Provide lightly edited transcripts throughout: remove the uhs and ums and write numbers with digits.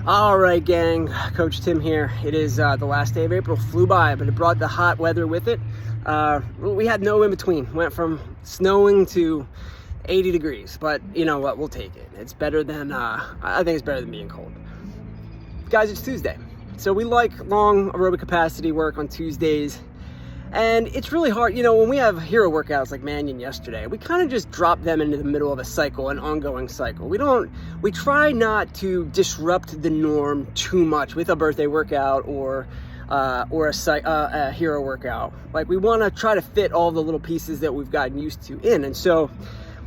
All right, gang. Coach Tim here. It is the last day of April. Flew by, but it brought the hot weather with it. We had no in between. Went from snowing to 80 degrees, but you know what? We'll take it. It's better than, I think it's better than being cold. Guys, it's Tuesday. So we like long aerobic capacity work on Tuesdays. And it's really hard, you know, when we have hero workouts like Mannion yesterday, we kind of just drop them into the middle of a cycle, an ongoing cycle. We try not to disrupt the norm too much with a birthday workout or a hero workout. Like, we want to try to fit all the little pieces that we've gotten used to in. And so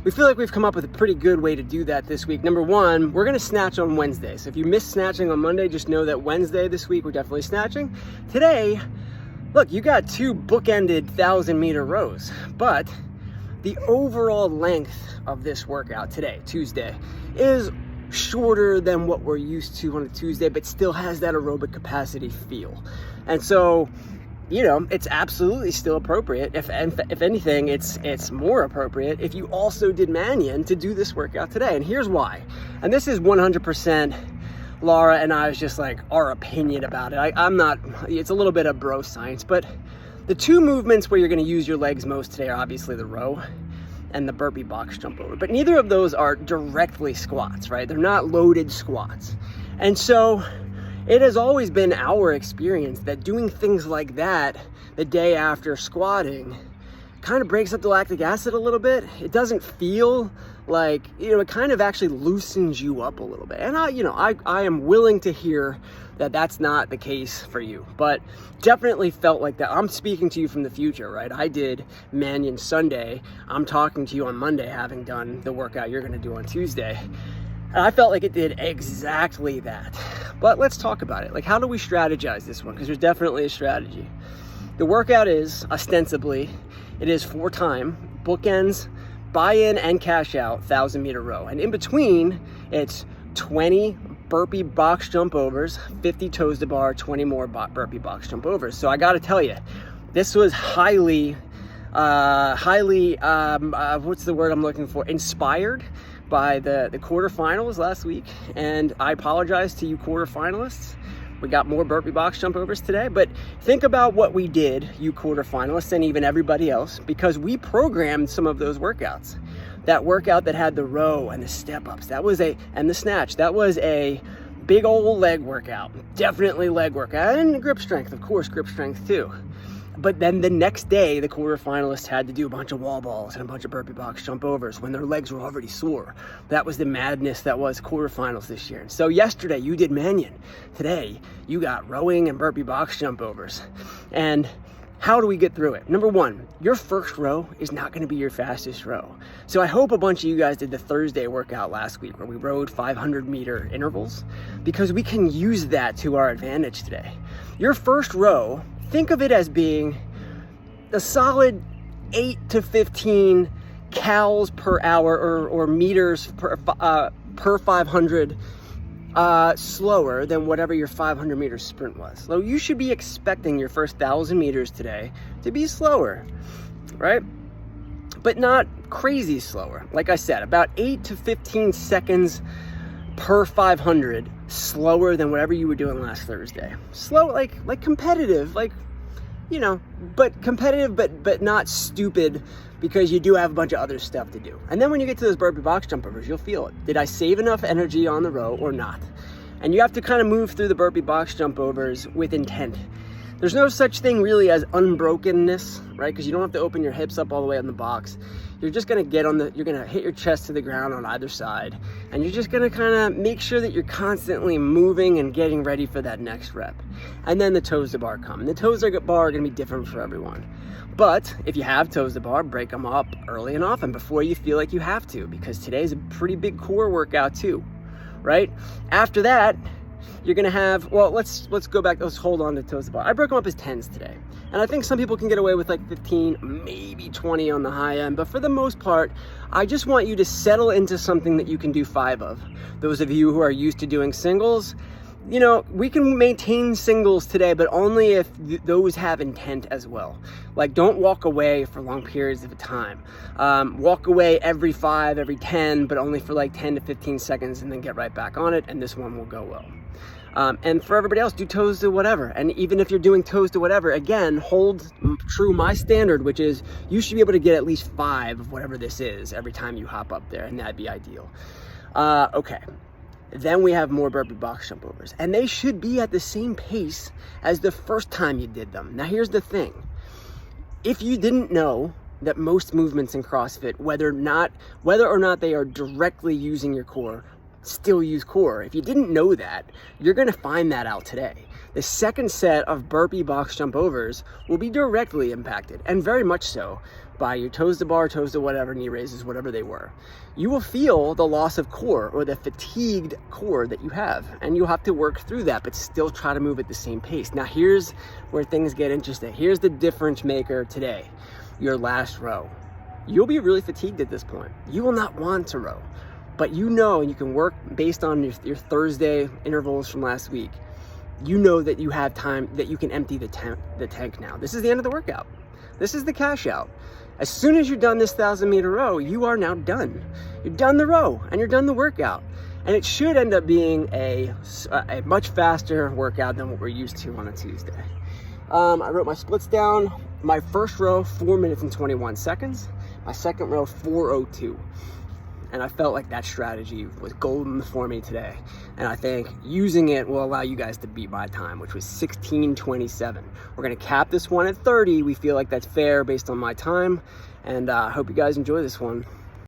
we feel like we've come up with a pretty good way to do that this week. Number one, we're going to snatch on Wednesday. So if you missed snatching on Monday, just know that Wednesday this week, we're definitely snatching. Today, look, you got two bookended 1,000-meter rows, but the overall length of this workout today, Tuesday, is shorter than what we're used to on a Tuesday, but still has that aerobic capacity feel. And so, you know, it's absolutely still appropriate. If anything, it's more appropriate if you also did Mannion to do this workout today. And here's why. And this is 100%. Laura and I was just like our opinion about it. I'm not, it's a little bit of bro science, but the two movements where you're going to use your legs most today are obviously the row and the burpee box jump over, but neither of those are directly squats, right? They're not loaded squats. And so it has always been our experience that doing things like that the day after squatting kind of breaks up the lactic acid a little bit. It doesn't feel like, you know, it kind of actually loosens you up a little bit. And I am willing to hear that that's not the case for you, but definitely felt like that. I'm speaking to you from the future, right? I did Mannion Sunday. I'm talking to you on Monday, having done the workout you're going to do on Tuesday. And I felt like it did exactly that. But let's talk about it. Like, how do we strategize this one? Because there's definitely a strategy. The workout is ostensibly, it is 4 time bookends, buy-in and cash out 1,000-meter row. And in between, it's 20 burpee box jump overs, 50 toes to bar, 20 more burpee box jump overs. So I got to tell you, this was highly, what's the word I'm looking for? Inspired by the quarterfinals last week. And I apologize to you quarterfinalists. We got more burpee box jump overs today, but think about what we did, you quarterfinalists and even everybody else, because we programmed some of those workouts. That workout that had the row and the step ups, and the snatch, that was a big old leg workout, definitely leg workout, and grip strength, of course, grip strength too. But then the next day, the quarterfinalists had to do a bunch of wall balls and a bunch of burpee box jump overs when their legs were already sore. That was the madness that was quarterfinals this year. And so yesterday, you did Mannion. Today, you got rowing and burpee box jump overs. And how do we get through it? Number one, your first row is not going to be your fastest row. So I hope a bunch of you guys did the Thursday workout last week where we rowed 500-meter intervals, because we can use that to our advantage today. Your first row, think of it as being a solid 8 to 15 cals per hour or meters per 500 slower than whatever your 500-meter sprint was. So you should be expecting your first 1,000 meters today to be slower, right? But not crazy slower. Like I said, about 8 to 15 seconds per 500 slower than whatever you were doing last Thursday. Slow, like competitive, like, you know, but competitive, but not stupid, because you do have a bunch of other stuff to do. And then when you get to those burpee box jump overs, you'll feel it. Did I save enough energy on the row or not? And you have to kind of move through the burpee box jump overs with intent. There's no such thing really as unbrokenness, right? Because you don't have to open your hips up all the way on the box. You're just gonna you're gonna hit your chest to the ground on either side. And you're just gonna kind of make sure that you're constantly moving and getting ready for that next rep. And then the toes to bar come. And the toes to bar are gonna be different for everyone. But if you have toes to bar, break them up early and often before you feel like you have to, because today's a pretty big core workout too, right? After that, you're gonna have, well, let's go back, let's hold on to toes to bar. I broke them up as 10s today. And I think some people can get away with like 15, maybe 20 on the high end. But for the most part, I just want you to settle into something that you can do 5 of. Those of you who are used to doing singles, you know, we can maintain singles today, but only if those have intent as well. Like, don't walk away for long periods of time. Walk away every 5, every 10, but only for like 10 to 15 seconds and then get right back on it, and this one will go well. And for everybody else, do toes to whatever. And even if you're doing toes to whatever, again, hold true my standard, which is you should be able to get at least 5 of whatever this is every time you hop up there, and that'd be ideal. Okay. Then we have more burpee box jump overs, and they should be at the same pace as the first time you did them. Now, here's the thing. If you didn't know that most movements in CrossFit, whether or not they are directly using your core, still use core. If you didn't know that, you're going to find that out today. The second set of burpee box jump overs will be directly impacted, and very much so, by your toes to bar, toes to whatever, knee raises, whatever they were. You will feel the loss of core, or the fatigued core that you have, and you'll have to work through that, but still try to move at the same pace. Now, here's where things get interesting. Here's the difference maker today. Your last row. You'll be really fatigued at this point. You will not want to row, but you know, and you can work based on your Thursday intervals from last week. You know that you have time, that you can empty the tank now. This is the end of the workout. This is the cash out. As soon as you're done this 1,000-meter row, you are now done. You're done the row, and you're done the workout. And it should end up being a much faster workout than what we're used to on a Tuesday. I wrote my splits down. My first row, 4 minutes and 21 seconds. My second row, 4:02. And I felt like that strategy was golden for me today. And I think using it will allow you guys to beat my time, which was 16:27. We're gonna cap this one at 30. We feel like that's fair based on my time. And I hope you guys enjoy this one.